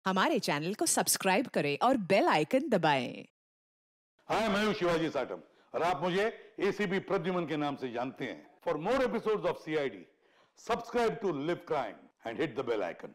हमारे चैनल को सब्सक्राइब करें और बेल आइकन दबाएं। हाय, मैं हूं शिवाजी साटम और आप मुझे एसीपी प्रद्युमन के नाम से जानते हैं। For more episodes of CID, subscribe to live crime and hit the bell icon.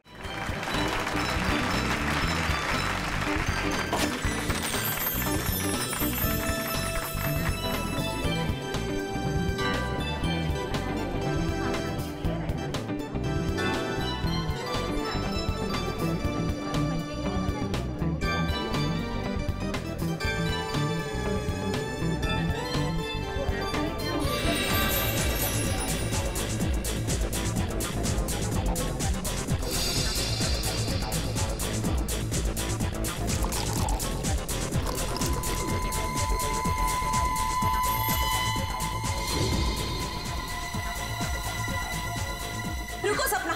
रुको सपना,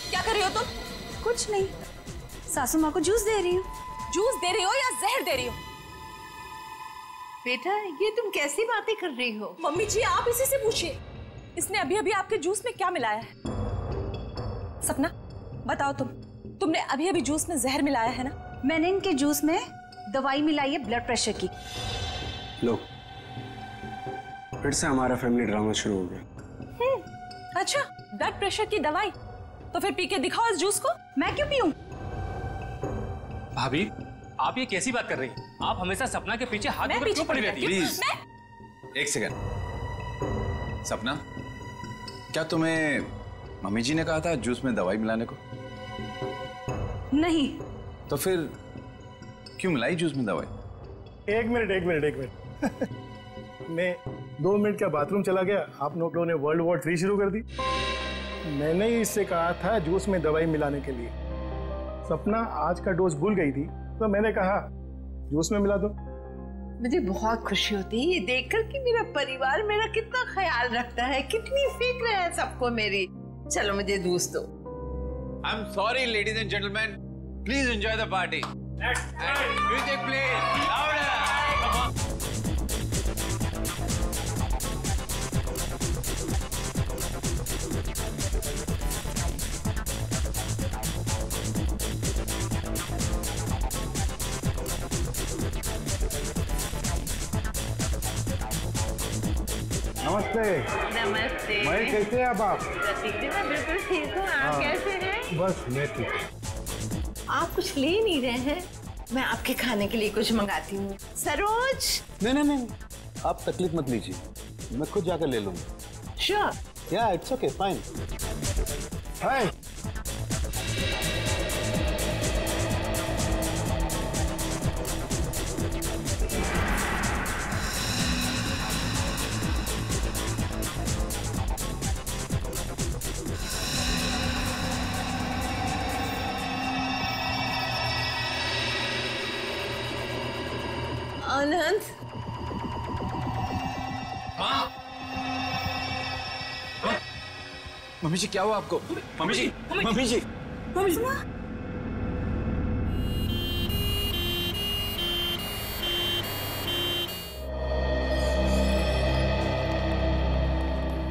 क्या कर रही हो तुम? कुछ नहीं, सासू माँ को जूस दे रही हूँ। जूस दे रही हो या जहर दे रही हो? बेटा, ये तुम कैसी बातें कर रही हो? मम्मी जी, आप इसी से पूछिए, इसने अभी अभी आपके जूस में क्या मिलाया है? सपना बताओ, तुमने अभी अभी जूस में जहर मिलाया है ना? मैंने इनके जूस में दवाई मिलाई है ब्लड प्रेशर की। लो, फिर से हमारा फैमिली ड्रामा शुरू हो गया। अच्छा, ब्लड प्रेशर की दवाई? तो फिर पी के दिखाओ इस जूस को। मैं क्यों पीऊं? भाभी, आप ये कैसी बात कर रही हैं? आप हमेशा सपना के पीछे हाथ धोकर क्यों पड़ी रहती हैं? प्लीज एक सेकंड। सपना, क्या तुम्हें मम्मी जी ने कहा था जूस में दवाई मिलाने को? नहीं। तो फिर क्यों मिलाई जूस में दवाई? एक मिनट मैं 2 मिनट का बाथरूम चला गया, आप लोगों ने वर्ल्ड वॉर 3 शुरू कर दी। मैंने ही इससे कहा था जूस में दवाई मिलाने के लिए। सपना आज का डोज भूल गई थी, तो मैंने कहा जूस में मिला दो। मुझे बहुत खुशी होती है ये देखकर कि मेरा परिवार मेरा कितना ख्याल रखता है, कितनी फिक्र है सबको मेरी। चलो मुझे जूस दो। I am sorry ladies and gentleman, please enjoy the party. Music please louder. नमस्ते। नमस्ते। मैं कैसे हैं आप? प्रतीक जी, मैं बिल्कुल ठीक हूँ। आप कैसे हैं? बस मैं ठीक। आप कुछ ले नहीं रहे हैं? मैं आपके खाने के लिए कुछ मंगाती हूँ। सरोज। नहीं, आप तकलीफ मत लीजिए, मैं खुद जाकर ले लूंगा। श्योर। या it's okay, fine. Hi. Anand. Mummy ji, क्या हुआ आपको? मम्मी जी।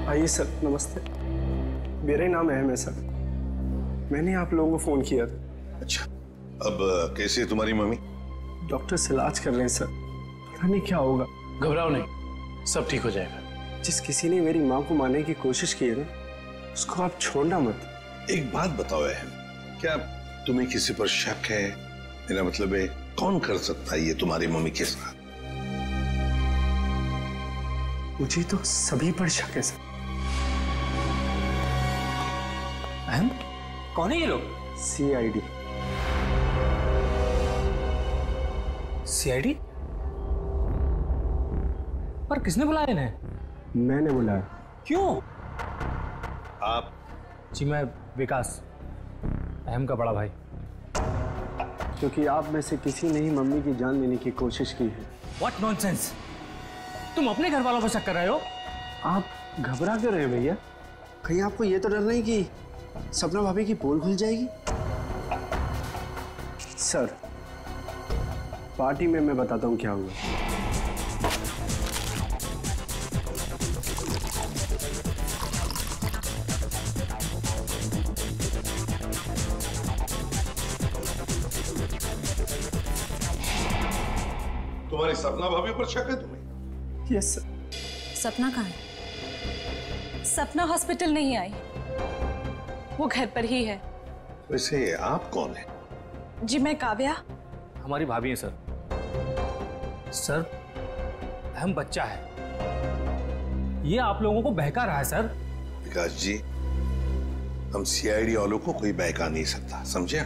आइए सर, नमस्ते। मेरा नाम अहम है सर, मैंने आप लोगों को फोन किया था। अच्छा, अब कैसी है तुम्हारी मम्मी? डॉक्टर से इलाज कर रहे हैं सर, पता नहीं क्या होगा। घबराओ नहीं, सब ठीक हो जाएगा। जिस किसी ने मेरी माँ को मारने की कोशिश की है ना, उसको आप छोड़ना मत। एक बात बताओ अहम, क्या तुम्हें किसी पर शक है? मेरा मतलब है, कौन कर सकता है ये तुम्हारी मम्मी के साथ? मुझे तो सभी पर शक है सर। अहम, कौन है ये लोग? सीआईडी। सीआईडी? पर किसने बुलाया इन्हें? मैंने बुलाया। क्यों? आप? जी, मैं विकास, अहम का बड़ा भाई। क्योंकि आप में से किसी ने ही मम्मी की जान लेने की कोशिश की है। What nonsense! तुम अपने घर वालों पर शक कर रहे हो? आप घबरा क्यों रहे हैं भैया? कहीं आपको ये तो डर नहीं कि सपना भाभी की पोल खुल जाएगी? सर, पार्टी में मैं बताता हूँ क्या हुआ। हमारी सपना भाभी पर शक है तुम्हें? Yes sir. सपना कहाँ है? सपना हॉस्पिटल नहीं आई, वो घर पर ही है। वैसे आप कौन है? जी मैं काव्या। हमारी भाभी है सर। सर हम बच्चा है, ये आप लोगों को बहका रहा है सर। विकास जी, हम सीआईडी वालों को कोई बहका नहीं सकता, समझे?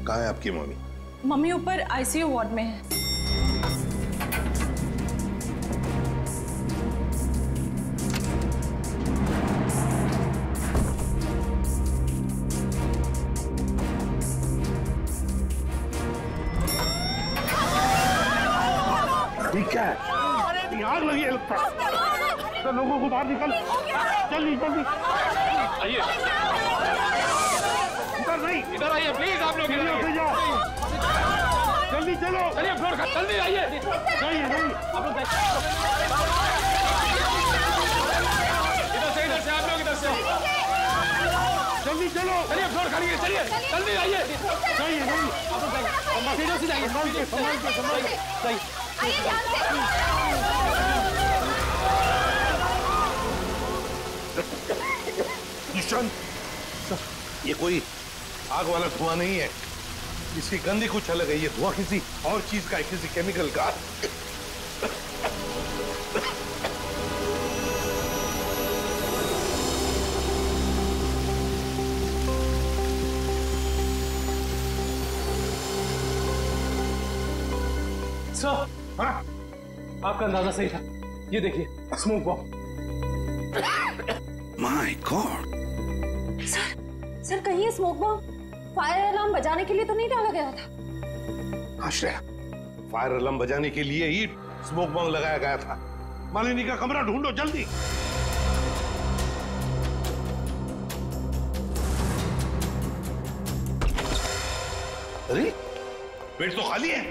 कहाँ है आपकी मम्मी? मम्मी ऊपर आईसीयू वार्ड में है। ठीक है, आग लगी है लगता है। तो लोगों को बाहर निकल, जल्दी जल्दी आइए। इधर नहीं, इधर आइए प्लीज, आप लोग इधर आइए। जल्दी चलो, चलिए फ्लोर का, जल्दी आइए। नहीं नहीं, आप लोग इधर से आप लोग इधर से जल्दी चलो, चलिए फ्लोर खाली है, चलिए जल्दी आइए। नहीं नहीं, आप लोग जाइए, सीधे जाइए, संभाल के सही। ईशान, ये कोई आग वाला धुआं नहीं है, इसकी गंदी कुछ अलग है। ये धुआं किसी और चीज का है, किसी केमिकल का। सर, हाँ? आपका अंदाजा सही था, ये देखिए smoke bomb. My God. Sir कहीं ये स्मोक बॉम्ब फायर अलार्म बजाने के लिए तो नहीं डाला गया था? आश्रया, फायर अलार्म बजाने के लिए ही स्मोक बॉम्ब लगाया गया था। मालिनी का कमरा ढूंढो जल्दी। अरे बेड तो खाली है।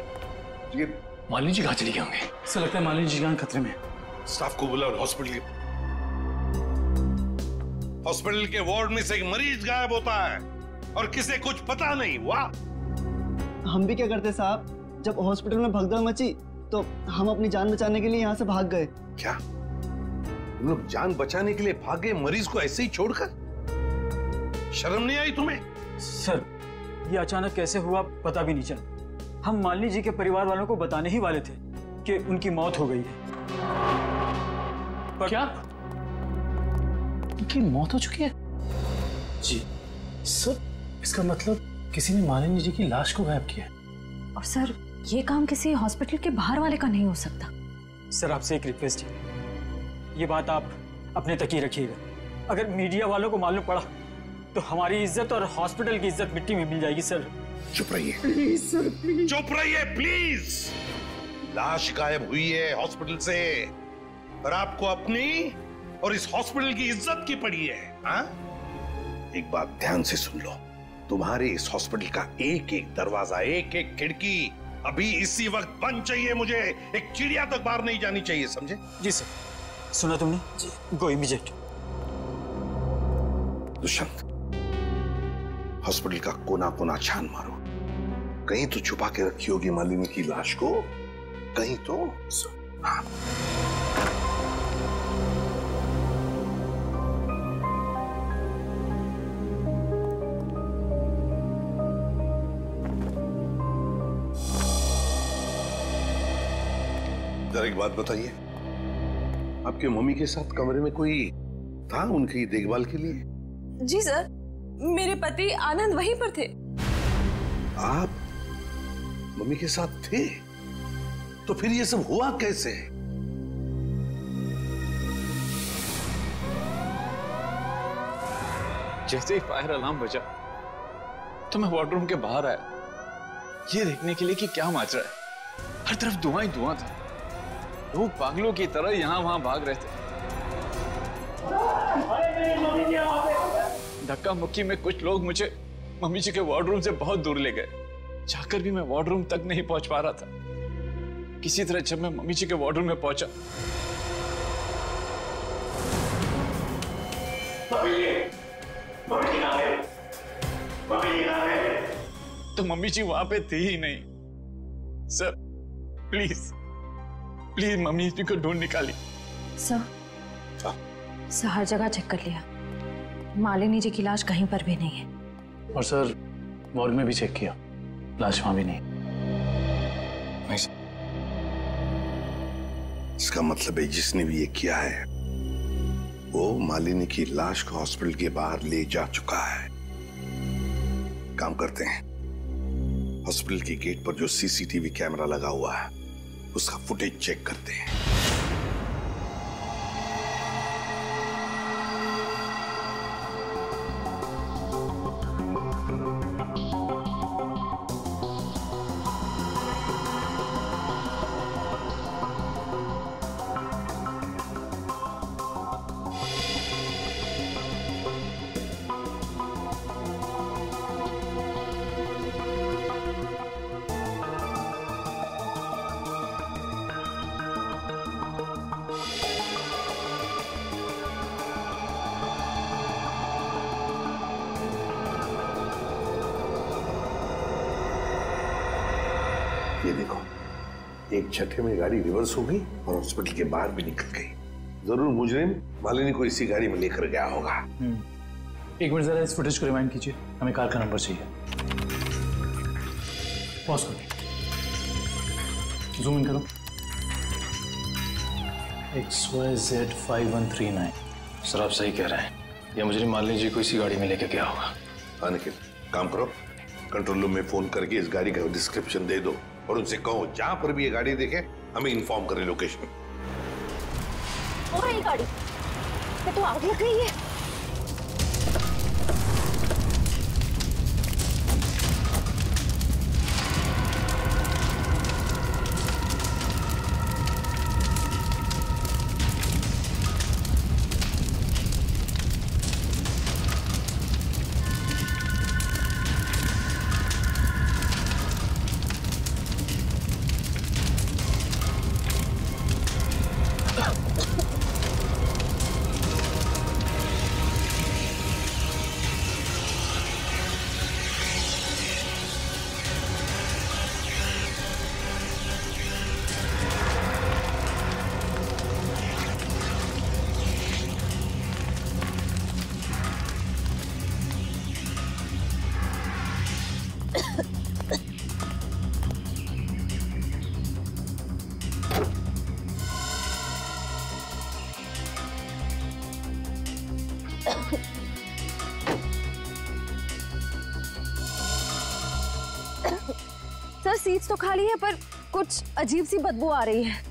ये मालिनी जी कहाँ चली गई होंगे? ऐसा लगता है मालिनी जी जान खतरे में। स्टाफ को बुलाओ, हॉस्पिटल के वार्ड में से एक मरीज गायब होता है और किसे कुछ पता नहीं। वाह, हम भी क्या करते साहब, जब हॉस्पिटल में भगदड़ मची तो हम अपनी जान बचाने के लिए यहाँ से भाग गए। क्या तुम लोग जान बचाने के लिए भागे, मरीज को ऐसे ही छोड़कर? शर्म नहीं आई तुम्हें? सर ये अचानक कैसे हुआ पता भी नहीं चला। हम मालिनी जी के परिवार वालों को बताने ही वाले थे कि उनकी मौत हो गई है। पर क्या उनकी मौत हो चुकी है? जी सर, इसका मतलब किसी ने मालिनी जी की लाश को गायब किया। और सर ये काम किसी हॉस्पिटल के बाहर वाले का नहीं हो सकता। सर आपसे एक रिक्वेस्ट है, ये बात आप अपने तक ही रखिएगा। अगर मीडिया वालों को मालूम पड़ा तो हमारी इज्जत और हॉस्पिटल की इज्जत मिट्टी में मिल जाएगी। सर चुप रहिए प्लीज सर, प्लीज चुप रहिए प्लीज। लाश गायब हुई है हॉस्पिटल से और आपको अपनी और इस हॉस्पिटल की इज्जत की पड़ी है। हाँ? एक बात ध्यान से सुन लो, तुम्हारे इस हॉस्पिटल का एक एक दरवाजा, एक एक खिड़की अभी इसी वक्त बंद चाहिए। मुझे एक चिड़िया तक बाहर नहीं जानी चाहिए, समझे? जी सर। सुना तुमने? गो इमीडिएट। दुष्यंत, हॉस्पिटल का कोना कोना छान मारो, कहीं तो छुपा के रखी होगी मालिनी की लाश को, कहीं तो। हाँ। जरा एक बात बताइए, आपके मम्मी के साथ कमरे में कोई था उनकी देखभाल के लिए? जी सर, मेरे पति आनंद वहीं पर थे। आप मम्मी के साथ थे? तो फिर ये सब हुआ कैसे? जैसे ही फायर अलार्म बजा तो मैं वार्डरूम के बाहर आया, ये देखने के लिए कि क्या मच रहा है। हर तरफ धुआं ही धुआं था, लोग पागलों की तरह यहां वहां भाग रहे थे। धक्का मुक्की में कुछ लोग मुझे मम्मी जी के वार्डरूम से बहुत दूर ले गए। जाकर भी मैं वार्डरूम तक नहीं पहुंच पा रहा था। किसी तरह जब मैं मम्मी जी के वार्डरूम में पहुंचा तो मम्मी जी वहां पे थी ही नहीं। सर प्लीज प्लीज मम्मी को ढूंढ निकाली। सर हर जगह चेक कर लिया, मालिनी जी की लाश कहीं पर भी नहीं है। और सर मॉर्ग में भी चेक किया, लाश वहां भी नहीं। इसका मतलब है जिसने भी ये किया है वो मालिनी की लाश को हॉस्पिटल के बाहर ले जा चुका है। काम करते हैं, हॉस्पिटल के गेट पर जो सीसीटीवी कैमरा लगा हुआ है उसका फुटेज चेक करते हैं। ये देखो, एक झटके में गाड़ी रिवर्स हो गई और हॉस्पिटल के बाहर भी निकल गई। जरूर मुजरिम मालिनी को इसी गाड़ी में लेकर गया होगा। एक मिनट जरा इस फुटेज को रिवाइंड कीजिए, हमें कार का नंबर चाहिए। पॉज करो, जूम इन करो। XYZ5139। सर आप सही कह रहे हैं, या मुजरिम मालिनी जी को इसी गाड़ी में लेके गया होगा। हाँ निखिल, काम करो, कंट्रोल रूम में फोन करके इस गाड़ी का डिस्क्रिप्शन दे दो और उनसे कहो जहां पर भी ये गाड़ी देखे हमें इन्फॉर्म करें लोकेशन। और ये गाड़ी ये तो आग लग गई है। सर सीट्स तो खाली है पर कुछ अजीब सी बदबू आ रही है।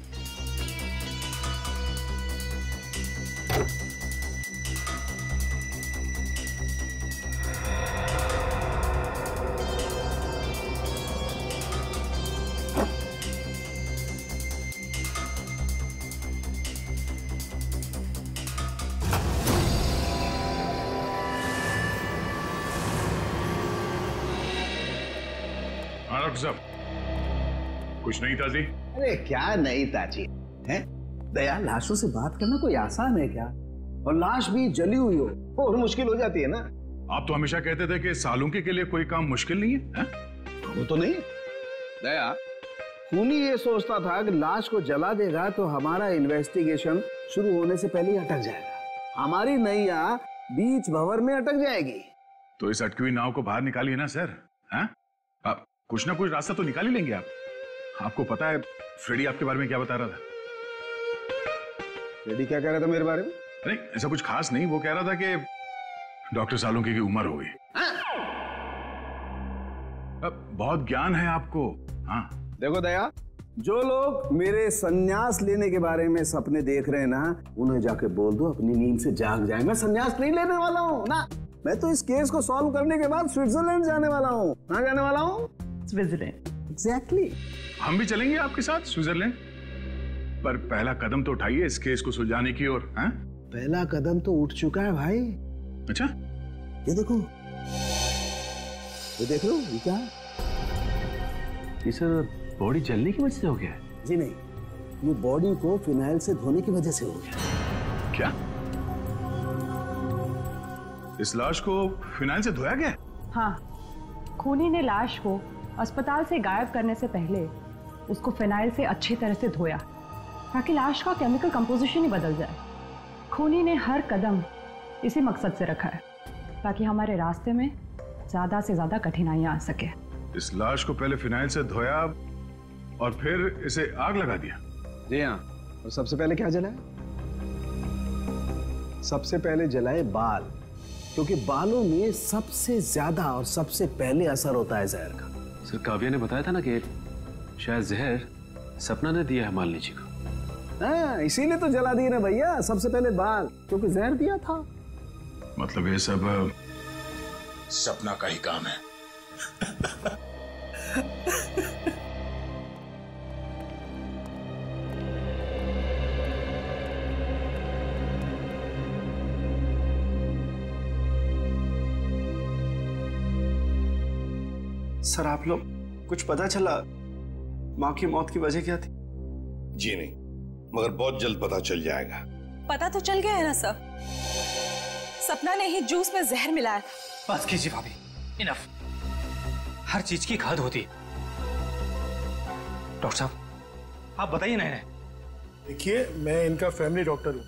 डॉक्टर साहब, कुछ नहीं ताजी? अरे क्या नहीं ताजी है? दया, लाशों से बात करना कोई आसान है क्या? और लाश भी जली हुई हो और मुश्किल हो जाती है ना। आप तो हमेशा कहते थे कि सालुंकी के लिए कोई काम मुश्किल नहीं है? वो तो नहीं दया, खूनी ये सोचता था कि लाश को जला देगा तो हमारा इन्वेस्टिगेशन शुरू होने से पहले ही अटक जाएगा, हमारी नैया बीच भंवर में अटक जाएगी। तो इस अटकी हुई नाव को बाहर निकालिए ना सर। आप कुछ ना कुछ रास्ता तो निकाल ही लेंगे आप। आपको पता है फ्रेडी आपके बारे में क्या बता रहा था? फ्रेडी क्या कह रहा था मेरे बारे में? नहीं ऐसा कुछ खास नहीं, वो कह रहा था कि डॉक्टर सालुंकी की उम्र हो गई। अब बहुत ज्ञान है आपको। हाँ देखो दया, जो लोग मेरे संन्यास लेने के बारे में सपने देख रहे हैं ना, उन्हें जाके बोल दो अपनी नींद से जाग जाए। मैं संन्यास नहीं लेने वाला हूँ ना, मैं तो इस केस को सॉल्व करने के बाद स्विट्जरलैंड जाने वाला हूँ। कहाँ जाने वाला हूँ? स्विट्जरलैंड। एग्जैक्टली। हम भी चलेंगे आपके साथ स्विट्जरलैंड, पर पहला कदम तो उठाइए इस केस को सुलझाने की ओर। पहला कदम तो उठ चुका है भाई। अच्छा ये देखो, ये देख लो, ये क्या? ये सर बॉडी जलने की वजह से हो गया है? जी नहीं, ये बॉडी को फिनाइल से धोने की वजह से हो गया। क्या? इस लाश को फिनाइल से धोया गया? हाँ, खूनी ने लाश को अस्पताल से गायब करने से पहले उसको फिनाइल से अच्छी तरह से धोया ताकि लाश का केमिकल कंपोजिशन ही बदल जाए। खूनी ने हर कदम इसी मकसद से रखा है ताकि हमारे रास्ते में ज्यादा से ज्यादा कठिनाइयां आ सके। इस लाश को पहले फिनाइल से धोया और फिर इसे आग लगा दिया। जी हाँ। और सबसे पहले क्या जलाया? सबसे पहले जलाए बाल, क्योंकि बालों में सबसे ज्यादा और सबसे पहले असर होता है जहर का। सर काव्या ने बताया था ना कि शायद जहर सपना ने दिया है मालिनी जी को। हाँ, इसीलिए तो जला दिए ना भैया, सबसे पहले बाल, क्योंकि जहर दिया था। मतलब ये सब सपना का ही काम है। सर आप लोग कुछ पता चला माँ की मौत की वजह क्या थी? जी नहीं, मगर बहुत जल्द पता चल जाएगा। पता तो चल गया है ना सर, सपना ने ही जूस में जहर मिलाया था। बस कीजिए भाभी, इनफ। हर चीज की खाद होती है। डॉक्टर साहब आप बताइए ना इन्हें। देखिए, मैं इनका फैमिली डॉक्टर हूँ।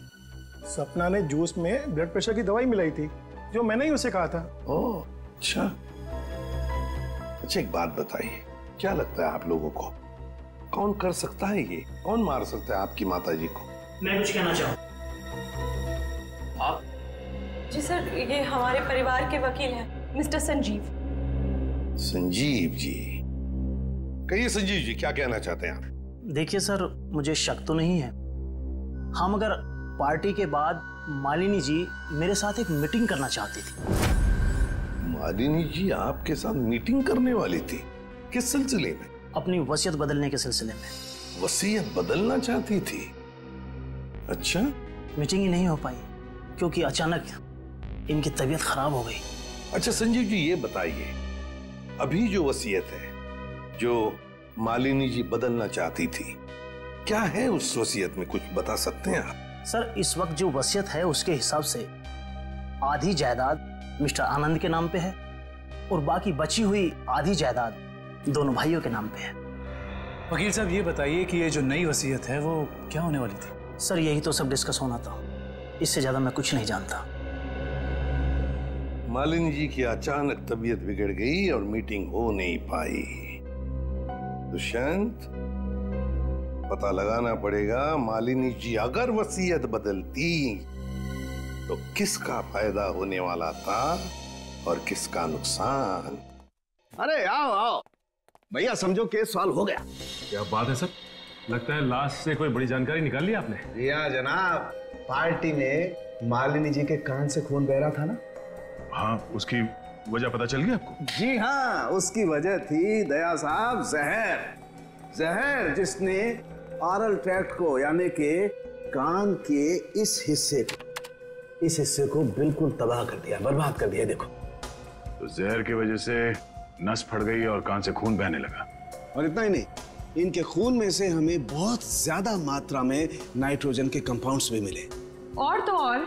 सपना ने जूस में ब्लड प्रेशर की दवाई मिलाई थी, जो मैंने ही उसे कहा था। ओह अच्छा। अच्छा एक बात बताइए, क्या लगता है आप लोगों को कौन कर सकता है ये? कौन मार सकता है आपकी माता जी को? मैं कुछ कहना चाहूँ। आप? जी सर, ये हमारे परिवार के वकील हैं, मिस्टर संजीव। संजीव जी, कहिए संजीव जी, क्या कहना चाहते हैं आप? देखिए सर, मुझे शक तो नहीं है। हाँ, मगर पार्टी के बाद मालिनी जी मेरे साथ एक मीटिंग करना चाहती थी। मालिनी जी आपके साथ मीटिंग करने वाली थी? किस सिलसिले में? अपनी वसीयत बदलने के सिलसिले में। वसीयत बदलना चाहती थी? अच्छा। मीटिंग ही नहीं हो पाई क्योंकि अचानक इनकी तबीयत खराब हो गई। अच्छा संजीव जी, ये बताइए, अभी जो वसीयत है जो मालिनी जी बदलना चाहती थी, क्या है उस वसीयत में? कुछ बता सकते हैं आप? सर, इस वक्त जो वसीयत है उसके हिसाब से आधी जायदाद मिस्टर आनंद के नाम पे है और बाकी बची हुई आधी जायदाद दोनों भाइयों के नाम पे है। वकील साहब ये बताइए कि ये जो नई वसीयत है वो क्या होने वाली थी? सर, यही तो सब डिस्कस होना था, इससे ज्यादा मैं कुछ नहीं जानता। मालिनी जी की अचानक तबीयत बिगड़ गई और मीटिंग हो नहीं पाई। दुष्यंत, पता लगाना पड़ेगा मालिनी जी अगर वसीयत बदलती तो किसका फायदा होने वाला था और किसका नुकसान। अरे आओ आओ भैया, समझो केस सॉल्व हो गया। क्या बात है सर, लगता है लाश से कोई बड़ी जानकारी निकाल ली आपने। जी हाँ जनाब, पार्टी में मालिनी जी के कान से खून बह रहा था ना। हाँ, उसकी वजह पता चल गई आपको? जी हाँ, उसकी वजह थी दया साहब जहर। जहर जिसने ऑरल ट्रैक्ट को यानी कि कान के इस हिस्से को बिल्कुल तबाह कर दिया, बर्बाद कर दिया। देखो, तो जहर की वजह से नस फट गई और कान से खून बहने लगा। और इतना ही नहीं, इनके खून में से हमें बहुत ज्यादा मात्रा में नाइट्रोजन के कंपाउंड्स भी मिले। और तो और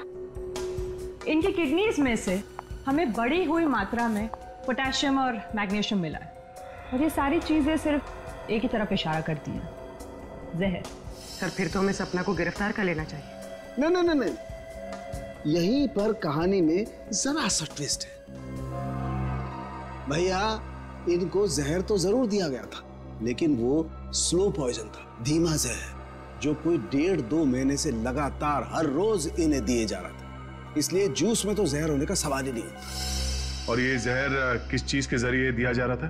इनकी किडनीज में से हमें बढ़ी हुई मात्रा में पोटेशियम और मैग्नीशियम मिला है। और ये सारी चीजें सिर्फ एक ही तरफ इशारा करती हैं, जहर। सर, फिर तो हमें सपना को गिरफ्तार कर लेना चाहिए। नहीं, यहीं पर कहानी में जरा सा ट्विस्ट है भैया। इनको जहर तो जरूर दिया गया था, लेकिन वो स्लो पॉइजन था, धीमा जहर, जो कोई 1.5-2 महीने से लगातार हर रोज इन्हें दिए जा रहा था। इसलिए जूस में तो जहर होने का सवाल ही नहीं होता। और ये जहर किस चीज के जरिए दिया जा रहा था?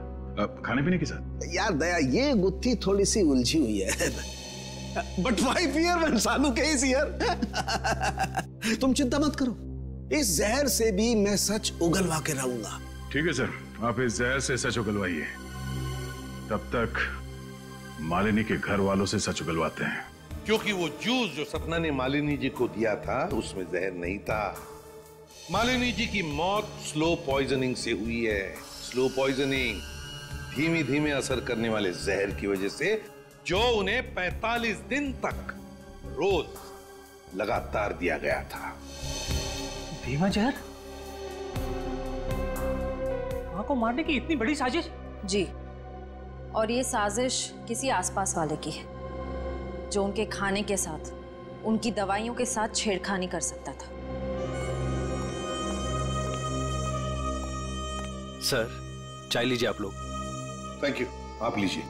खाने पीने के साथ? यार दया, ये गुत्थी थोड़ी सी उलझी हुई है। But why fear when Salu case here? तुम चिंता मत करो, इस जहर से भी मैं सच उगलवा के रहूंगा। ठीक है सर, आप इस जहर से सच उगलवाइए, तब तक मालिनी के घर वालों से सच उगलवाते हैं। क्योंकि वो जूस जो सपना ने मालिनी जी को दिया था उसमें जहर नहीं था। मालिनी जी की मौत स्लो पॉइजनिंग से हुई है। स्लो पॉइजनिंग, धीमी धीमे असर करने वाले जहर की वजह से, जो उन्हें 45 दिन तक रोज लगातार दिया गया था। धीमा जहर? मां को मारने की इतनी बड़ी साजिश? जी, और ये साजिश किसी आसपास वाले की है जो उनके खाने के साथ, उनकी दवाइयों के साथ छेड़खानी कर सकता था। सर, चाय लीजिए आप लोग। थैंक यू, आप लीजिए।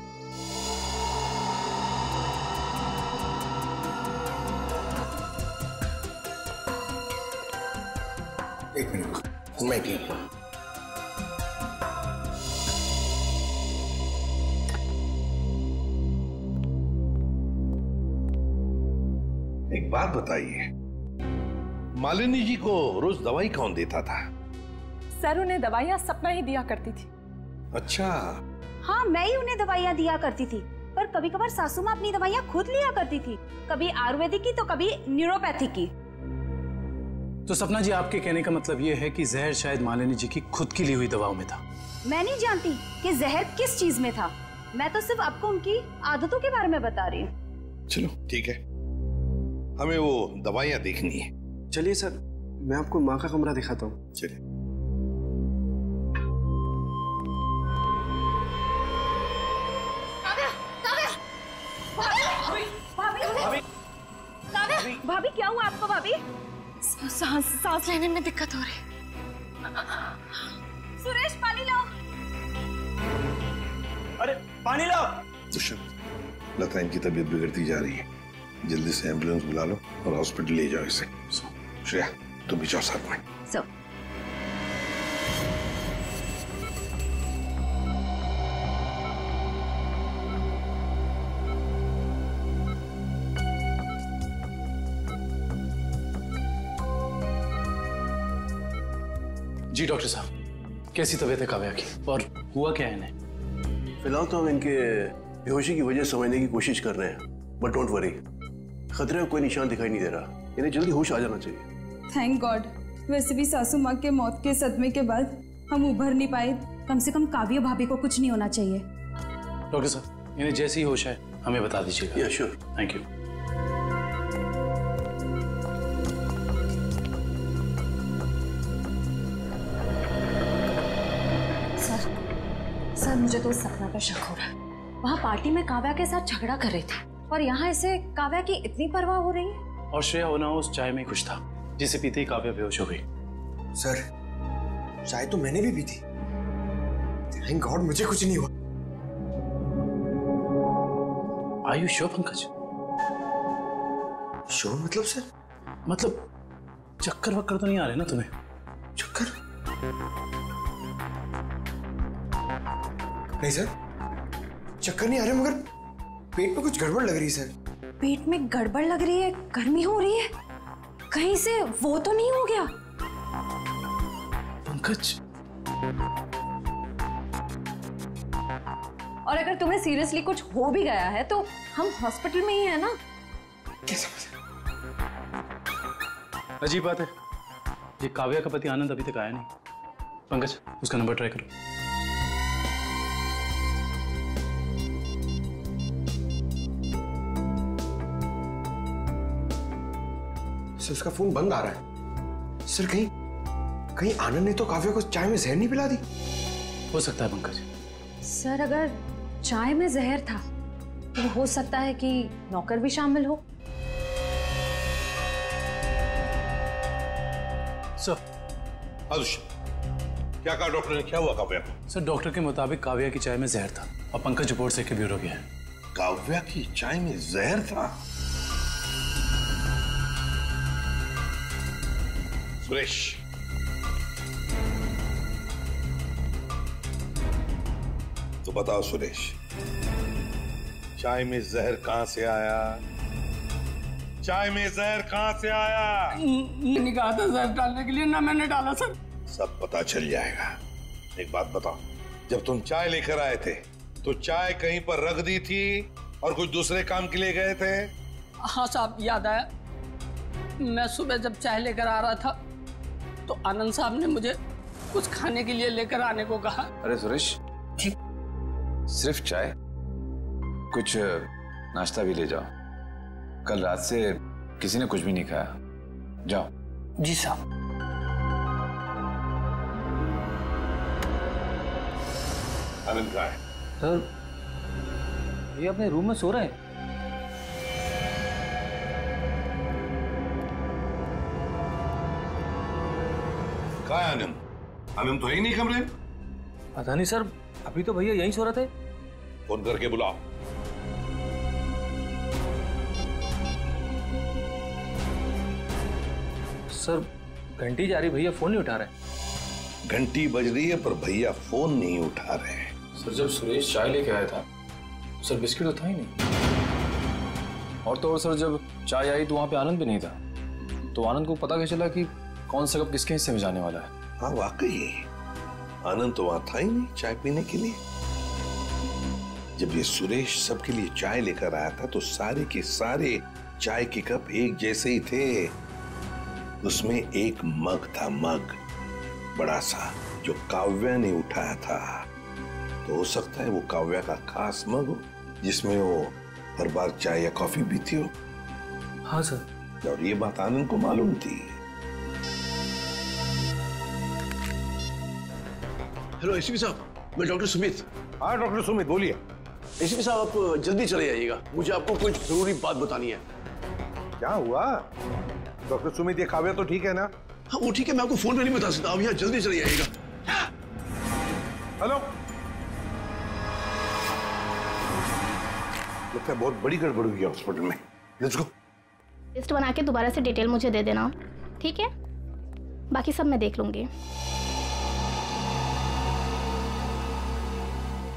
एक मिनट, मैं पी लूं। एक बात बताइए, मालिनी जी को रोज दवाई कौन देता था? सर, उन्हें दवाइयाँ सपना ही दिया करती थी। अच्छा। हाँ, मैं ही उन्हें दवाइयाँ दिया करती थी, पर कभी कभार सासू माँ अपनी दवाइयाँ खुद लिया करती थी, कभी आयुर्वेदिक की तो कभी न्यूरोपैथिक की। तो सपना जी, आपके कहने का मतलब ये है कि जहर शायद मालिनी जी की खुद की ली हुई दवाओं में था? मैं नहीं जानती कि जहर किस चीज में था, मैं तो सिर्फ आपको उनकी आदतों के बारे में बता रही हूँ। चलो ठीक है, हमें वो दवाइयाँ देखनी है। चलिए सर, मैं आपको माँ का कमरा दिखाता हूँ। चलिए। भाभी, क्या हुआ आपको भाभी? सांस लेने में दिक्कत हो रही। सुरेश, पानी लाओ। अरे पानी लाओ। दुष्यंत, लगता है इनकी तबीयत बिगड़ती जा रही है, जल्दी से एम्बुलेंस बुला लो और हॉस्पिटल ले जाओ इसे। श्रेया, तुम भी जाओ साथ में। जी डॉक्टर साहब, कैसी तबीयत है काव्या की और हुआ क्या है इन्हें? फिलहाल तो हम इनके बेहोशी की वजह समझने की कोशिश कर रहे हैं, बट डोंट वरी, खतरे का कोई निशान दिखाई नहीं दे रहा, इन्हें जल्दी होश आ जाना चाहिए। Thank God. वैसे भी सासू माँ के मौत के सदमे के बाद हम उभर नहीं पाए। कम से कम काव्या भाभी को कुछ नहीं होना चाहिए। डॉक्टर साहब, इन्हें जैसी होश है हमें बता दीजिएगा। या श्योर। Thank you. सर, मुझे तो सपना पर शक हो रहा है। वहाँ पार्टी में काव्या के साथ झगड़ा कर रही थी और यहाँ इसे काव्या की इतनी परवाह हो रही है। और श्रेया होना उस चाय में कुछ था जिसे पीते ही काव्या बेहोश हो गई। सर, चाय तो मैंने भी पी थी। थैंक गॉड मुझे कुछ नहीं हुआ। Are you sure Pankaj? Sure मतलब सर? मतलब चक्कर वक्कर तो नहीं आ रहे ना तुम्हें? चक्कर? नहीं सर, चक्कर नहीं आ रहे, मगर पेट में कुछ गड़बड़ लग रही है सर। पेट में गड़बड़ लग रही है, गर्मी हो रही है, कहीं से वो तो नहीं हो गया? पंकज, और अगर तुम्हें सीरियसली कुछ हो भी गया है तो हम हॉस्पिटल में ही है ना। अजीब बात है, ये काव्या का पति आनंद अभी तक आया नहीं। पंकज, उसका नंबर ट्राई करो। सर, उसका फोन बंद आ रहा है। सर, कहीं आनंद ने तो काव्या को चाय में जहर नहीं पिला दी? हो सकता है पंकज। सर, अगर चाय में जहर था तो हो सकता है कि नौकर भी शामिल हो। सर, क्या कहा डॉक्टर ने? क्या हुआ काव्या को? सर, डॉक्टर के मुताबिक काव्या की चाय में जहर था और पंकज रिपोर्ट से ब्यूरो गया है। काव्या की चाय में जहर था? सुरेश, तो बताओ सुरेश, चाय में जहर कहां से आया? चाय में जहर कहां से आया? नहीं कहा था जहर डालने के लिए, ना मैंने डाला सर। सब पता चल जाएगा। एक बात बताओ, जब तुम चाय लेकर आए थे तो चाय कहीं पर रख दी थी और कुछ दूसरे काम के लिए गए थे? हाँ साहब, याद आया। मैं सुबह जब चाय लेकर आ रहा था तो आनंद साहब ने मुझे कुछ खाने के लिए लेकर आने को कहा। अरे सुरेश, सिर्फ चाय? कुछ नाश्ता भी ले जाओ, कल रात से किसी ने कुछ भी नहीं खाया। जाओ। जी साहब। आनंद कहाँ है? सर, ये अपने रूम में सो रहे हैं। कहाँ है आनंद? आनंद तो है ही नहीं कमरे में। पता नहीं सर, अभी तो भैया यहीं सो रहे थे। फोन करके बुलाओ। सर घंटी जा रही, भैया फोन नहीं उठा रहे। घंटी बज रही है पर भैया फोन नहीं उठा रहे। सर जब सुरेश चाय लेके आया था सर बिस्किट तो था ही नहीं, और तो और सर जब चाय आई तो वहां पे आनंद भी नहीं था, तो आनंद को पता कैसे चला कि कौन सा कप किसके हिस्से में जाने वाला है? हाँ वाकई आनंद तो वहां था ही नहीं चाय पीने के लिए। जब ये सुरेश सबके लिए चाय लेकर आया था तो सारे के सारे चाय के कप एक जैसे ही थे। उसमें एक मग था, मग बड़ा सा, जो काव्या ने उठाया था। तो हो सकता है वो काव्या का खास मग हो जिसमें वो हर बार चाय या कॉफी पीती हो। हाँ सर। और ये बात आनंद को मालूम थी। हेलो एसीपी साहब, मैं डॉक्टर सुमित। हाँ डॉक्टर सुमित बोलिए। एसीपी साहब आप जल्दी चले आइएगा, मुझे आपको कुछ जरूरी बात बतानी है। क्या हुआ डॉक्टर सुमित? ये काव्या तो ठीक है ना? हाँ वो ठीक है, मैं आपको फोन पे नहीं बता सकता, आप यहाँ जल्दी चले आइएगा। हेलो, लगता है बहुत बड़ी गड़बड़ हुई है हॉस्पिटल में। Let's go. लिस्ट बना के दोबारा से डिटेल मुझे दे देना, ठीक है? बाकी सब मैं देख लूंगी।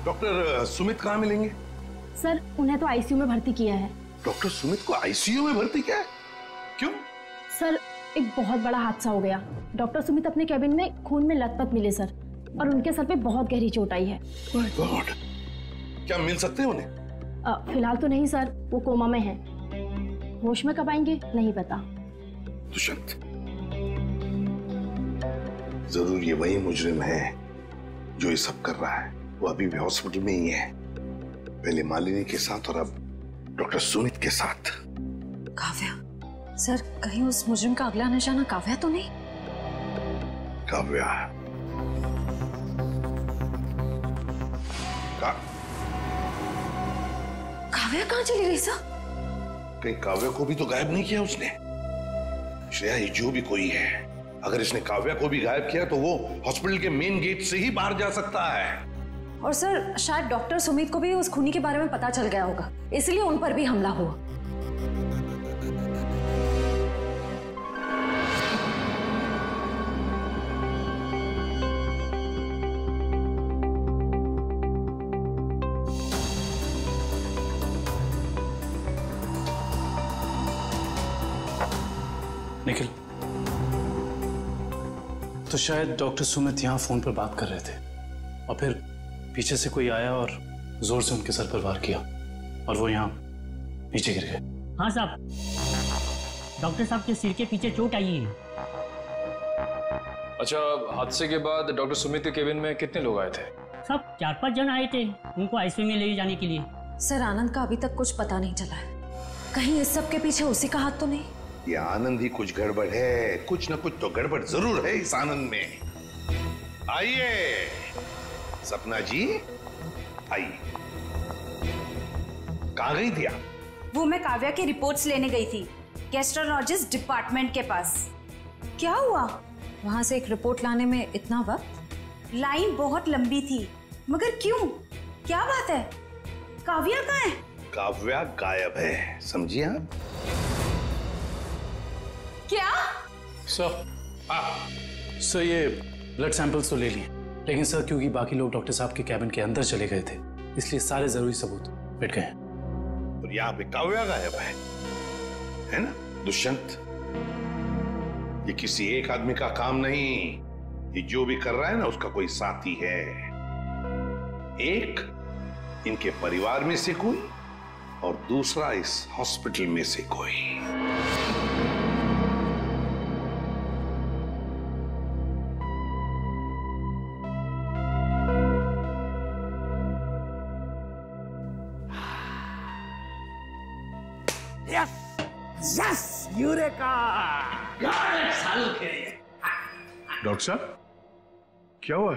डॉक्टर सुमित कहाँ मिलेंगे? सर उन्हें तो आईसीयू में भर्ती किया है। डॉक्टर सुमित को आईसीयू में भर्ती किया है? क्यों? सर एक बहुत बड़ा हादसा हो गया। डॉक्टर सुमित अपने कैबिन में खून में लथपथ मिले सर, और उनके सर पे बहुत गहरी चोट आई है। माय गॉड, क्या मिल सकते हैं उन्हें? फिलहाल तो नहीं सर, वो कोमा में है। होश में कब आएंगे नहीं पता। दुष्यंत, जरूर ये वही मुजरिम है जो ये सब कर रहा है। वो अभी भी हॉस्पिटल में ही है, पहले मालिनी के साथ और अब डॉक्टर सुमित के साथ। काव्या सर, कहीं उस मुजरिम का अगला निशाना काव्या तो नहीं? काव्या काव्या कहाँ चली गई सर? कहीं काव्या को भी तो गायब नहीं किया उसने? श्रेया, ये जो भी कोई है, अगर इसने काव्या को भी गायब किया तो वो हॉस्पिटल के मेन गेट से ही बाहर जा सकता है। और सर शायद डॉक्टर सुमित को भी उस खूनी के बारे में पता चल गया होगा, इसलिए उन पर भी हमला हुआ। निखिल, तो शायद डॉक्टर सुमित यहाँ फोन पर बात कर रहे थे और फिर पीछे से कोई आया और जोर से उनके सर पर वार किया और वो यहाँ नीचे गिर गए। हाँ साहब, डॉक्टर साहब के सिर के पीछे चोट आई है। अच्छा, हादसे के बाद डॉक्टर सुमित के केबिन में कितने लोग आए थे? सब 4-5 जन आए थे उनको आईसीयू में ले जाने के लिए। सर आनंद का अभी तक कुछ पता नहीं चला है, कहीं इस सब के पीछे उसी का हाथ तो नहीं? ये आनंद ही कुछ गड़बड़ है, कुछ न कुछ तो गड़बड़ जरूर है इस आनंद में। आइए सपना जी, आइए। कहाँ गई थी आप? वो मैं काव्या की रिपोर्ट्स लेने गई थी गैस्ट्रोलॉजिस्ट डिपार्टमेंट के पास। क्या हुआ? वहां से एक रिपोर्ट लाने में इतना वक्त? लाइन बहुत लंबी थी, मगर क्यों? क्या बात है? काव्या कहाँ है? काव्या गायब है, समझिए आप? क्या? सर ये ब्लड सैंपल्स तो ले लिए, लेकिन सर क्योंकि बाकी लोग डॉक्टर साहब के कैबिन के अंदर चले गए थे, इसलिए सारे जरूरी सबूत मिट गए। और यहाँ पे काव्या गायब है ना दुष्यंत? ये किसी एक आदमी का काम नहीं, ये जो भी कर रहा है ना उसका कोई साथी है। एक इनके परिवार में से कोई और दूसरा इस हॉस्पिटल में से कोई। Yes, eureka! डॉक्टर साहब, क्या हुआ?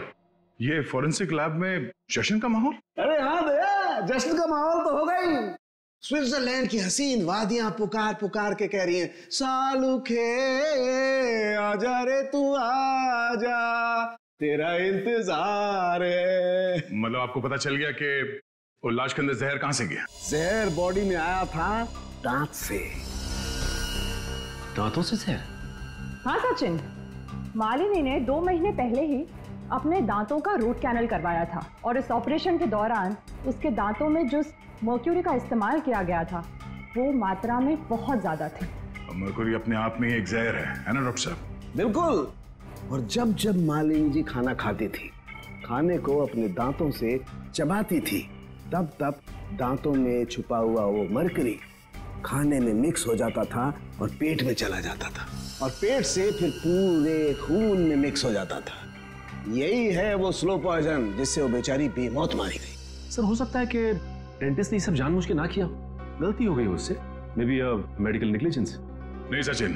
ये फॉरेंसिक लैब में जश्न का माहौल? अरे हाँ भैया, जश्न का माहौल तो होगा ही। स्विट्जरलैंड की हसीन वादियां पुकार पुकार के कह रही हैं, सालुखे आजा रे तू आजा, तेरा इंतजार है। मतलब आपको पता चल गया कि वो लाश के अंदर जहर कहां से गया? जहर बॉडी में आया था दांत से। दांतों से जहर? हाँ सचिन, मालिनी ने 2 महीने पहले ही अपने दांतों का रूट कैनल करवाया था और इस ऑपरेशन के दौरान उसके दांतों में जो मर्क्यूरी का इस्तेमाल किया गया था वो मात्रा में बहुत ज्यादा थी। मर्क्यूरी अपने आप में ही एक जहर है ना डॉक्टर साहब? बिल्कुल। और जब जब मालिनी जी खाना खाती थी, खाने को अपने दांतों से चबाती थी, तब तब दांतों में छुपा हुआ वो मर्क्यूरी खाने में मिक्स हो जाता था और पेट में चला जाता था और पेट से फिर पूरे खून में मिक्स हो जाता था। यही है वो स्लो पॉइजन जिससे वो बेचारी बेमौत मारी गई। सर हो सकता है कि डेंटिस्ट ने सब जानबूझ के ना किया, गलती हो गई उससे, मे बी मेडिकल नेग्लिजेंस। नहीं सचिन,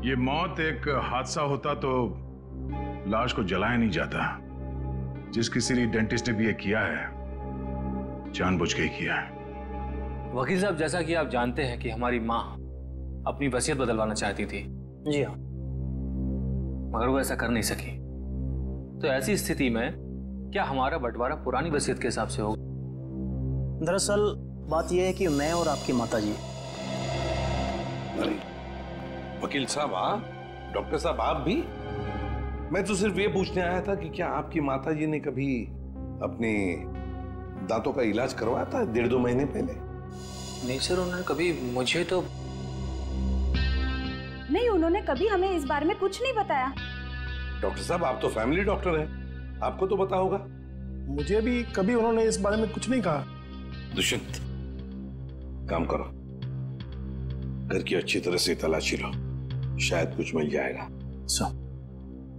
ये मौत एक हादसा होता तो लाश को जलाया नहीं जाता। जिस किसी डेंटिस्ट ने भी ये किया है जानबूझ के किया है। वकील साहब, जैसा कि आप जानते हैं कि हमारी माँ अपनी वसीयत बदलवाना चाहती थी। जी हाँ। मगर वो ऐसा कर नहीं सकी, तो ऐसी स्थिति में क्या हमारा बंटवारा पुरानी वसीयत के हिसाब से होगा? दरअसल बात यह है कि मैं और आपकी माताजी। अरे वकील साहब आप, डॉक्टर साहब आप भी? मैं तो सिर्फ ये पूछने आया था कि क्या आपकी माताजी ने कभी अपने दांतों का इलाज करवाया था 1.5-2 महीने पहले? नहीं सर, उन्होंने कभी मुझे तो नहीं, उन्होंने कभी हमें इस बारे में कुछ नहीं बताया। डॉक्टर साहब आप तो फैमिली डॉक्टर हैं, आपको तो पता होगा। मुझे भी कभी उन्होंने इस बारे में कुछ नहीं कहा। दुष्यंत, काम करो, घर की अच्छी तरह से तलाशी लो, शायद कुछ मिल जाएगा।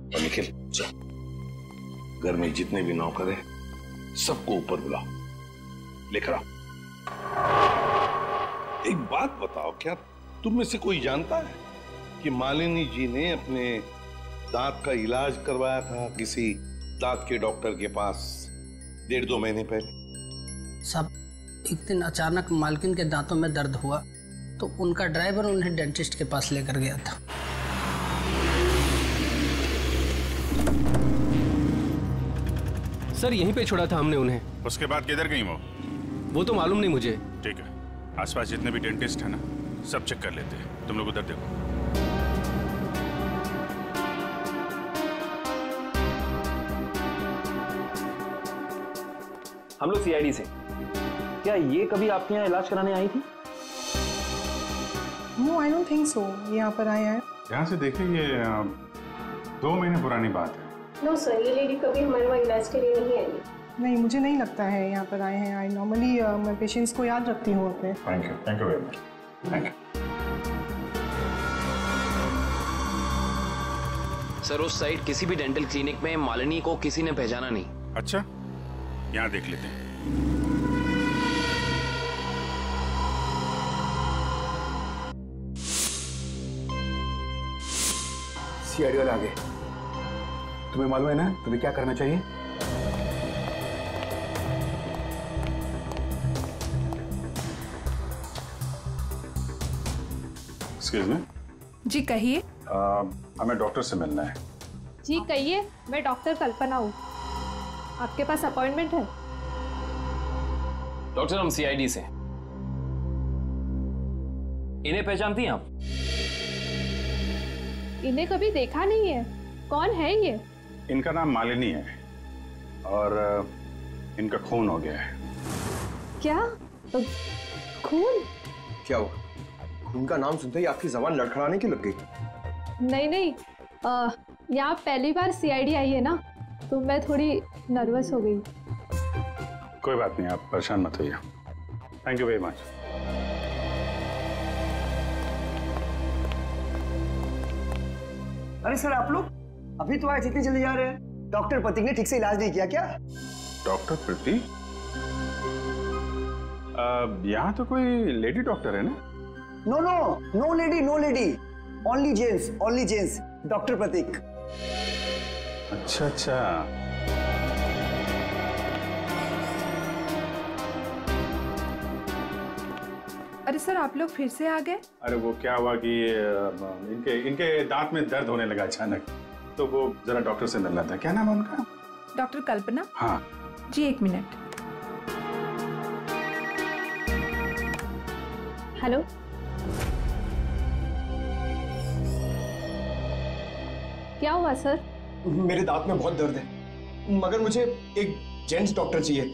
और निखिल, घर में जितने भी नौकर हैं सबको ऊपर बुलाओ, लेकर आओ। एक बात बताओ, क्या तुम में से कोई जानता है कि मालिनी जी ने अपने दांत का इलाज करवाया था किसी दांत के डॉक्टर के पास 1.5-2 महीने पहले? सब एक दिन अचानक मालकिन के दांतों में दर्द हुआ तो उनका ड्राइवर उन्हें डेंटिस्ट के पास लेकर गया था। सर यहीं पे छोड़ा था हमने उन्हें। उसके बाद किधर गई वो तो मालूम नहीं मुझे। ठीक है, आसपास जितने भी डेंटिस्ट हैं ना सब चेक कर लेते हैं। तुम लोग उधर देखो। हम लोग सीआईडी से। क्या ये कभी आपके यहाँ इलाज कराने आई थी? No, I don't think so. ये यहाँ पर आए हैं। यहाँ से देखिए, ये 2 महीने पुरानी बात है। नो सर, ये लेडी कभी हमारे वहाँ इलाज के लिए नहीं आई। नहीं, मुझे नहीं लगता है यहाँ पर आए हैं। आई नॉर्मली मैं पेशेंट्स को याद रखती हूँ अपने। Thank you very much. Thank you sir, उस साइड किसी भी डेंटल क्लिनिक में मालिनी को किसी ने पहचाना नहीं। अच्छा, यहाँ देख लेते हैं। सीआईडी वाले आगे। तुम्हें मालूम है ना तुम्हें क्या करना चाहिए? Excuse me. जी कहिए। हमें डॉक्टर से मिलना है। जी कहिए, मैं डॉक्टर कल्पना हूँ। आपके पास अपॉइंटमेंट है? डॉक्टर, हम सीआईडी से। इन्हें पहचानती हैं आप? इन्हें कभी देखा नहीं है। कौन है ये? इनका नाम मालिनी है और इनका खून हो गया है। क्या? खून? क्या हुआ? खून का नाम सुनते ही आपकी जबान लड़खड़ाने की लग गई? नहीं नहीं, यहाँ पहली बार सीआईडी आई है ना, तो मैं थोड़ी नर्वस हो गई। कोई बात नहीं, आप परेशान मत होइए। Thank you very much. अरे सर, आप लोग अभी तो आए, इतनी जल्दी जा रहे हैं? डॉक्टर प्रतीक ने ठीक से इलाज नहीं किया क्या? डॉक्टर प्रतीक? यहाँ तो कोई लेडी डॉक्टर है ना? No no, no lady, no lady, only gents, only gents. Doctor Pratik. अच्छा अच्छा। अरे सर, आप लोग फिर से आ गए? अरे वो क्या हुआ कि इनके दांत में दर्द होने लगा अचानक, तो वो जरा डॉक्टर से मिलना था। क्या नाम है उनका? डॉक्टर कल्पना। हाँ जी, 1 मिनट। हेलो, क्या हुआ सर? मेरे दांत में बहुत दर्द है, मगर मुझे एक जेंट्स डॉक्टर चाहिए।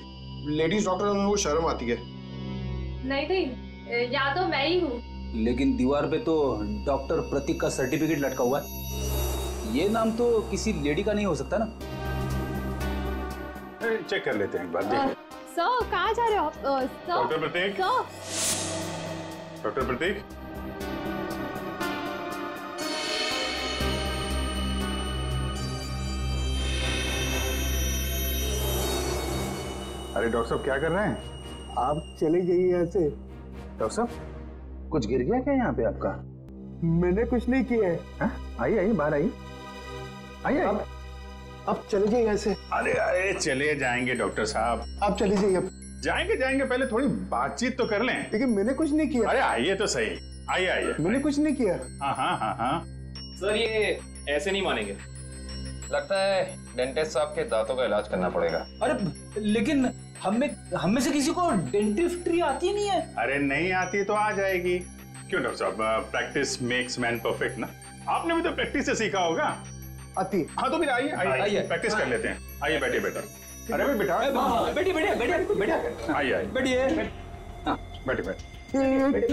लेडीज डॉक्टर में वो शर्म आती है। नहीं, या तो मैं ही हूँ। लेकिन दीवार पे तो डॉक्टर प्रतीक का सर्टिफिकेट लटका हुआ है। ये नाम तो किसी लेडी का नहीं हो सकता ना? चेक कर लेते हैं एक बार, देखिए। सर, कहाँ जा रहे हो आप? डॉक्टर प्रतीक। डॉक्टर प्रतीक, अरे डॉक्टर साहब क्या कर रहे हैं? आप चले जाइए यहाँ से। डॉक्टर साहब, कुछ गिर गया क्या यहाँ पे आपका? मैंने कुछ नहीं किया है। आइए बाहर आइए। अब चले जाइए यहाँ से। अरे चले जाएंगे डॉक्टर साहब। आप चले जाइए। अब जाएंगे, पहले थोड़ी बातचीत तो कर लें। लेकिन मैंने कुछ नहीं किया। अरे आइए तो सही, आइए। मैंने कुछ नहीं किया। हाँ। सर, ये ऐसे नहीं मानेंगे। लगता है डेंटिस्ट साहब के दांतों का इलाज करना पड़ेगा। अरे लेकिन हमें से किसी को डेंटिस्ट्री आती नहीं है। अरे नहीं आती तो आ जाएगी। क्यों डॉक्टर साहब, प्रैक्टिस मेक्स मैन परफेक्ट ना? आपने भी तो प्रैक्टिस से सीखा होगा। आती। हाँ तो फिर आइए प्रैक्टिस कर लेते हैं। आइए बैठिए बेटा। अरे बेटा बैठिए। आइए बैठिए।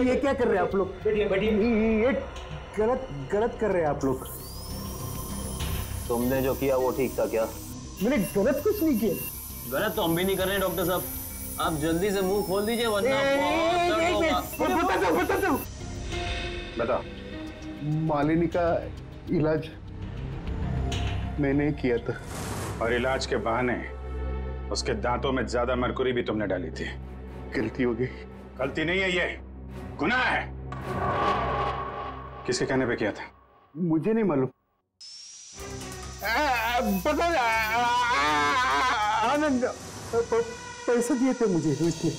ये क्या कर रहे हैं आप लोग? बैठिए। ये गलत कर रहे हैं आप लोग। तुमने जो किया वो ठीक था क्या? मैंने गलत कुछ नहीं किया। गलत तो हम भी नहीं कर रहे डॉक्टर साहब। आप जल्दी से मुंह खोल दीजिए वरना बता। मालिनी का इलाज मैंने किया था। और इलाज के बहाने उसके दांतों में ज्यादा मरकुरी भी तुमने डाली थी। गलती हो गई। गलती नहीं है, ये गुनाह है। किसके कहने पे किया था? मुझे नहीं मालूम। पता आनंद पैसे दिए थे मुझे इसलिए।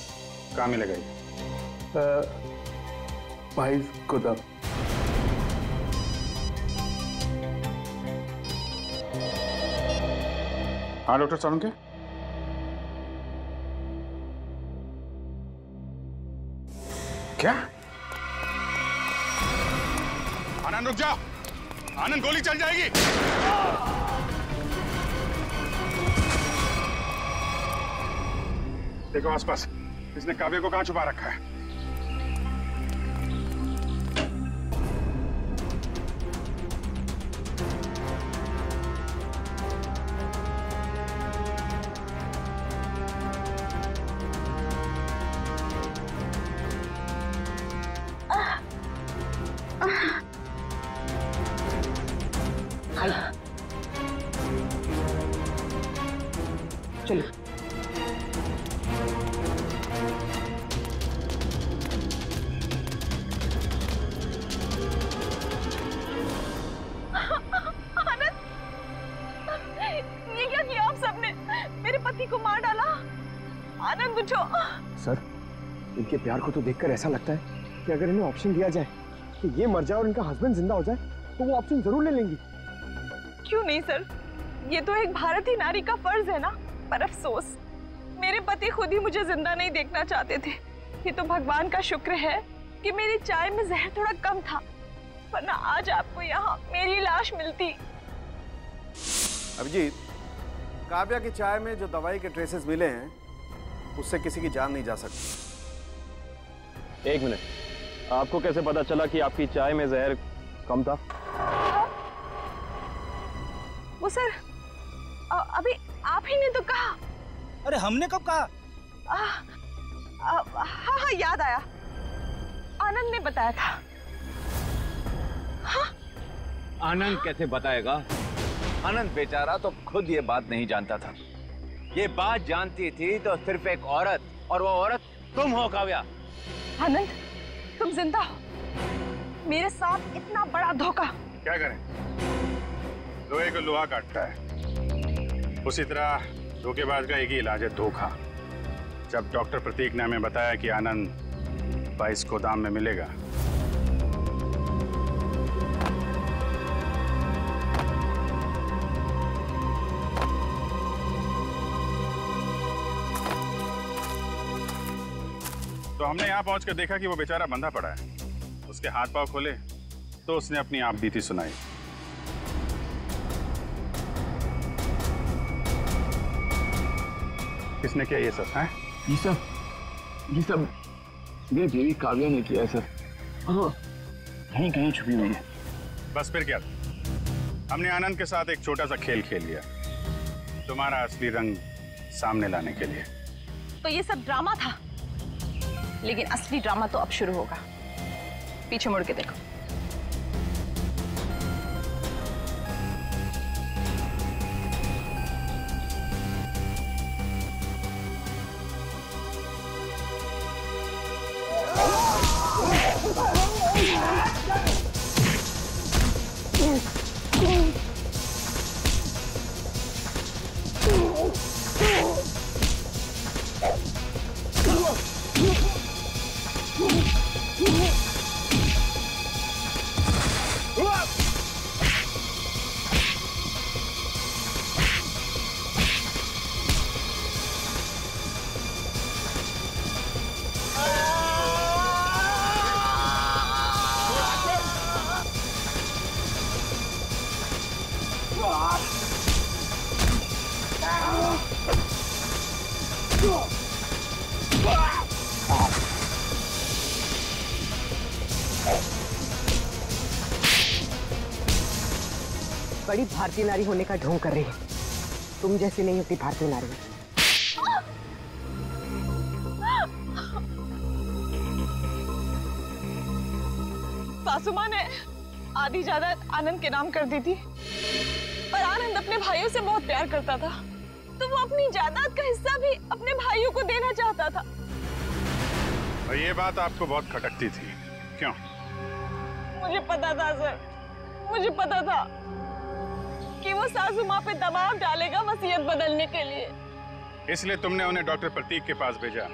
कहाँ मिलेगा ये? भाई को था। हाँ डॉक्टर सालुंके, क्या? आनंद रुक जाओ। आनंद, गोली चल जाएगी। देखो आसपास, इसने काव्य को कहां छुपा रखा है? चलो। ये क्या किया आप सबने? मेरे पति को मार डाला। आनंद उठो। सर, इनके प्यार को तो देखकर ऐसा लगता है कि अगर इन्हें ऑप्शन दिया जाए कि ये मर जाए और इनका हस्बैंड जिंदा हो जाए तो वो ऑप्शन जरूर ले लेंगी। क्यों नहीं सर, ये तो एक भारतीय नारी का फर्ज है ना। पर अफसोस, मेरे पति खुद ही मुझे जिंदा नहीं देखना चाहते थे। ये तो भगवान का शुक्र है कि मेरी चाय में जहर थोड़ा कम था, वरना आज आपको यहाँ मेरी लाश मिलती। अभिजीत, काव्या की चाय में जो दवाई के ट्रेसेस मिले हैं उससे किसी की जान नहीं जा सकती। एक मिनट, आपको कैसे पता चला कि आपकी चाय में जहर कम था? वो सर, अभी आप ही ने तो कहा। अरे हमने कब कहा? हाँ, याद आया, आनंद ने बताया था। हाँ? आनंद कैसे बताएगा? आनंद बेचारा तो खुद ये बात नहीं जानता था। ये बात जानती थी तो सिर्फ एक औरत, और वो औरत तुम हो काव्या। आनंद, तुम जिंदा हो। मेरे साथ इतना बड़ा धोखा। क्या करें, लोहे को लोहा काटता है, उसी तरह धोखेबाज का एक ही इलाज है, धोखा। जब डॉक्टर प्रतीक ने हमें बताया कि आनंद डब्बा इस गोदाम में मिलेगा। तो हमने यहाँ पहुंचकर देखा कि वो बेचारा बंधा पड़ा है। उसके हाथ पांव खोले तो उसने अपनी आप बीती सुनाई। किसने किया ये सब? हैं? ये सब मेरी बीवी काव्या ने किया है सर। हाँ, कहीं कहीं छुपी हुई है। बस फिर क्या? हमने आनंद के साथ एक छोटा सा खेल खेल लिया, तुम्हारा असली रंग सामने लाने के लिए। तो ये सब ड्रामा था, लेकिन असली ड्रामा तो अब शुरू होगा। पीछे मुड़ के देखो। बड़ी भारतीय नारी होने का ढोंग कर रही है। तुम जैसी नहीं होती भारतीय नारी। सासू माँ ने आधी जायदाद आनंद के नाम कर दी थी, और आनंद अपने भाइयों से बहुत प्यार करता था, तो वो अपनी जायदाद का हिस्सा भी अपने भाइयों को देना चाहता था। और ये बात आपको बहुत खटकती थी, क्यों? मुझे पता था सर, मुझे पता था कि वो सासू माँ पे दबाव डालेगा वसीयत बदलने के लिए। इसलिए तुमने उन्हें डॉक्टर प्रतीक के पास भेजा,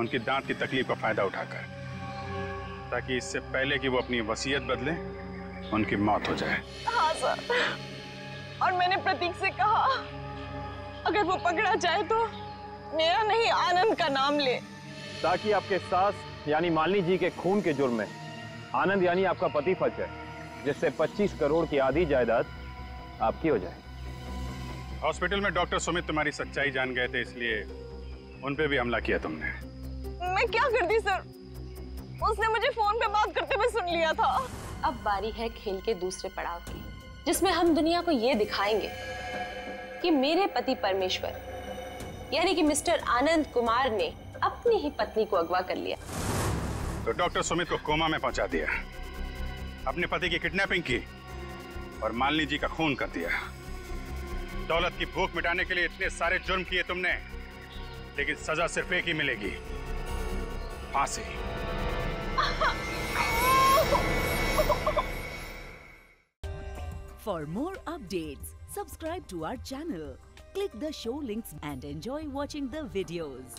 उनकी दांत की तकलीफ का फायदा उठाकर, ताकि इससे पहले कि वो अपनी वसीयत बदले उनकी मौत हो जाए। हाँ सर, और मैंने प्रतीक से कहा अगर वो पकड़ा जाए तो मेरा नहीं आनंद का नाम ले, ताकि आपके सास यानी मालिनी जी के खून के जुर्म में आनंद यानी आपका पति फंस जाए, जिससे 25 करोड़ की आधी जायदाद आपकी हो जाए। हॉस्पिटल में डॉक्टर सुमित तुम्हारी सच्चाई जान गए थे, इसलिए उन पे भी हमला किया तुमने। मैं क्या करती सर, उसने मुझे फोन पे बात करते हुए सुन लिया था। अब बारी है खेल के दूसरे पड़ाव की, जिसमें हम दुनिया को ये दिखाएंगे कि मेरे पति परमेश्वर यानी कि मिस्टर आनंद कुमार ने अपनी ही पत्नी को अगवा कर लिया। तो डॉक्टर सुमित को कोमा में पहुंचा दिया, अपने पति की किडनैपिंग की और मालिनी जी का खून कर दिया। दौलत की भूख मिटाने के लिए इतने सारे जुर्म किए तुमने, लेकिन सजा सिर्फ एक ही मिलेगी, फांसी। For more updates, subscribe to our channel, click the show links and enjoy watching the videos.